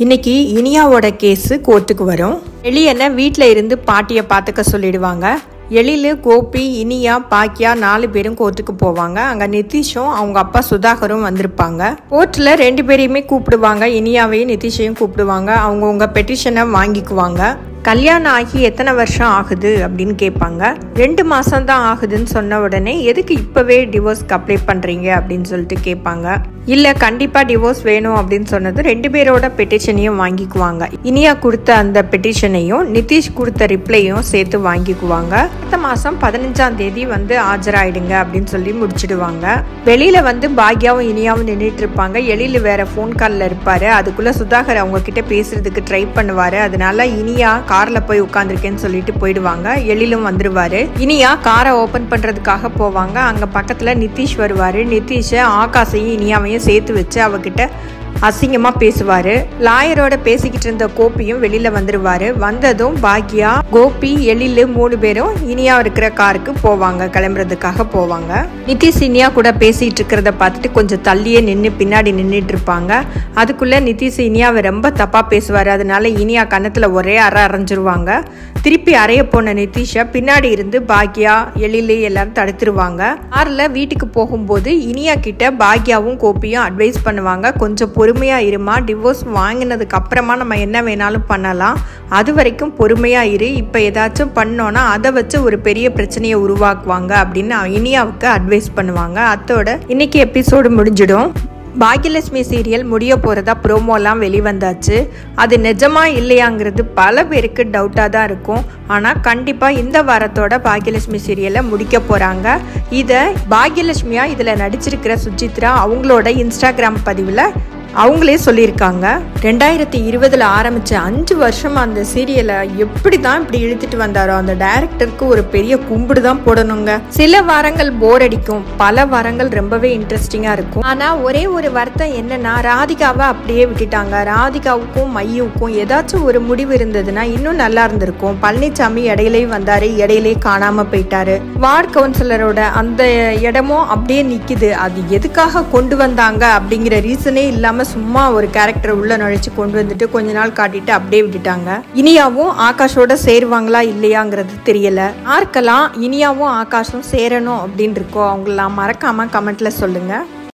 இன்னைக்கு இனியாவோட கேஸ் கோர்ட்டுக்கு வரும். எலியனை வீட்டில் இருந்து பாட்டியை பார்த்துக்க சொல்லிடுவாங்க. எழிலு, கோபி, இனியா, பாக்கியா 4 பேரும் கோர்ட்டுக்கு போவாங்க. அங்கே நிதிஷும் அவங்க அப்பா சுதாகரும் வந்திருப்பாங்க. கோர்ட்டில் 2 பேரையுமே கூப்பிடுவாங்க. இனியாவையும் நிதிஷையும் கூப்பிடுவாங்க. அவங்கவுங்க பெட்டிஷனை வாங்கிக்குவாங்க. கல்யாணம் ஆகி எத்தனை வருஷம் ஆகுது அப்படின்னு கேட்பாங்க. 2 மாதம் தான் ஆகுதுன்னு சொன்ன உடனே எதுக்கு இப்போவே டிவோர்ஸ்க்கு அப்ளை பண்ணுறீங்க அப்படின்னு சொல்லிட்டு கேட்பாங்க. இல்லை, கண்டிப்பாக டிவோர்ஸ் வேணும் அப்படின்னு சொன்னது 2 பேரோட பெட்டிஷனையும் வாங்கிக்குவாங்க. இனியா கொடுத்த அந்த பெட்டிஷனையும் நிதிஷ் கொடுத்த ரிப்ளையும் சேர்த்து வாங்கிக்குவாங்க. அடுத்த மாதம் 15ஆம் தேதி ஆஜராயிடுங்க அப்படின்னு சொல்லி முடிச்சிடுவாங்க. வெளியில பாக்யாவும் இனியாவும் நின்றுட்டு இருப்பாங்க. எழில் வேற ஃபோன் காலில் இருப்பாரு. அதுக்குள்ள சுதாகர் அவங்க கிட்ட பேசுறதுக்கு ட்ரை பண்ணுவாரு. அதனால இனியா கார்ல போய் உட்காந்துருக்கேன்னு சொல்லிட்டு போயிடுவாங்க. எழிலும் வந்துருவாரு. இனியா காரை ஓபன் பண்றதுக்காக போவாங்க. அங்க பக்கத்துல நிதிஷ் வருவாரு. நிதிஷ ஆகாஷையும் இனியாவையும் சேர்த்து வச்சு அவகிட்ட அசிங்கமா பேசுவாரு. லாயரோட பேசிக்கிட்டு இருந்த கோபியும் வெளியில வந்துருவாரு. வந்ததும் பாக்யா, கோபி, எழில் 3 பேரும் இனியா இருக்கிற காருக்கு போவாங்க. கிளம்புறதுக்காக போவாங்க. நிதிஷ் இனியா கூட பேசிட்டு இருக்கிறத பார்த்துட்டு கொஞ்சம் தள்ளியே நின்று பின்னாடி நின்றுட்டு இருப்பாங்க. அதுக்குள்ள நிதிஷ் இனியாவை ரொம்ப தப்பா பேசுவாரு. அதனால இனியா கன்னத்துல ஒரே அரைஞ்சிருவாங்க. திருப்பி அறைய போன நிதிஷை பின்னாடி இருந்து பாக்யா, எழில் எல்லாரும் தடுத்துருவாங்க. கார்ல வீட்டுக்கு போகும்போது இனியா கிட்ட பாக்யாவும் கோபியும் அட்வைஸ் பண்ணுவாங்க. கொஞ்சம் பொறுமையா இருமா, டிவோர்ஸ் வாங்கினதுக்கு அப்புறமா நம்ம என்ன வேணாலும் பண்ணலாம், அது வரைக்கும் பொறுமையா இரு, இப்ப ஏதாச்சும் பண்ணோம்னா அதை வச்சு ஒரு பெரிய பிரச்சனையை உருவாக்குவாங்க அப்படின்னு இனியாவுக்கு அட்வைஸ் பண்ணுவாங்க. அதோட இன்னைக்கு எபிசோடு முடிஞ்சிடும். பாக்யலட்சுமி சீரியல் முடிய போகிறதா ப்ரோமோலாம் வெளிவந்தாச்சு. அது நிஜமா இல்லையாங்கிறது பல பேருக்கு டவுட்டாக தான் இருக்கும். ஆனால் கண்டிப்பாக இந்த வாரத்தோட பாக்யலட்சுமி சீரியலை முடிக்க போகிறாங்க. இதை பாக்யலட்சுமியா இதில் நடிச்சிருக்கிற சுசித்ரா அவங்களோட இன்ஸ்டாகிராம் பதிவில் அவங்களே சொல்லியிருக்காங்க. 2020 ஆரம்பிச்ச 5 வருஷமா அந்த சீரியலை எப்படி தான் இப்படி இழுத்துட்டு வந்தாரோ அந்த டைரக்டருக்கு ஒரு பெரிய கும்பிடு தான் போடணுங்க. சில வாரங்கள் போர் அடிக்கும், பல வாரங்கள் ரொம்பவே இன்ட்ரெஸ்டிங்கா இருக்கும். ஆனா ஒரே ஒரு வருத்தம் என்னன்னா, ராதிகாவை அப்படியே விட்டுட்டாங்க. ராதிகாவுக்கும் மையுக்கும் ஏதாச்சும் ஒரு முடிவு இருந்ததுன்னா இன்னும் நல்லா இருந்திருக்கும். பழனிசாமி இடையிலே வந்தாரு, இடையிலே காணாம போயிட்டாரு. வார்டு கவுன்சிலரோட அந்த இடமும் அப்படியே நிக்குது. அது எதுக்காக கொண்டு வந்தாங்க அப்படிங்கிற ரீசனே இல்லாம சும்மா ஒரு கேரக்டர் உள்ள நுழைச்சு கொண்டு வந்துட்டு கொஞ்ச நாள் காட்டிட்டு அப்படியே விட்டுட்டாங்க. இனியாவும் ஆகாஷோட சேருவாங்களா இல்லையாங்கிறது தெரியல. யாருக்கெல்லாம் இனியாவும் ஆகாஷும் சேரணும் அப்படின்னு இருக்கோ அவங்களெல்லாம் மறக்காம கமெண்ட்ல சொல்லுங்க.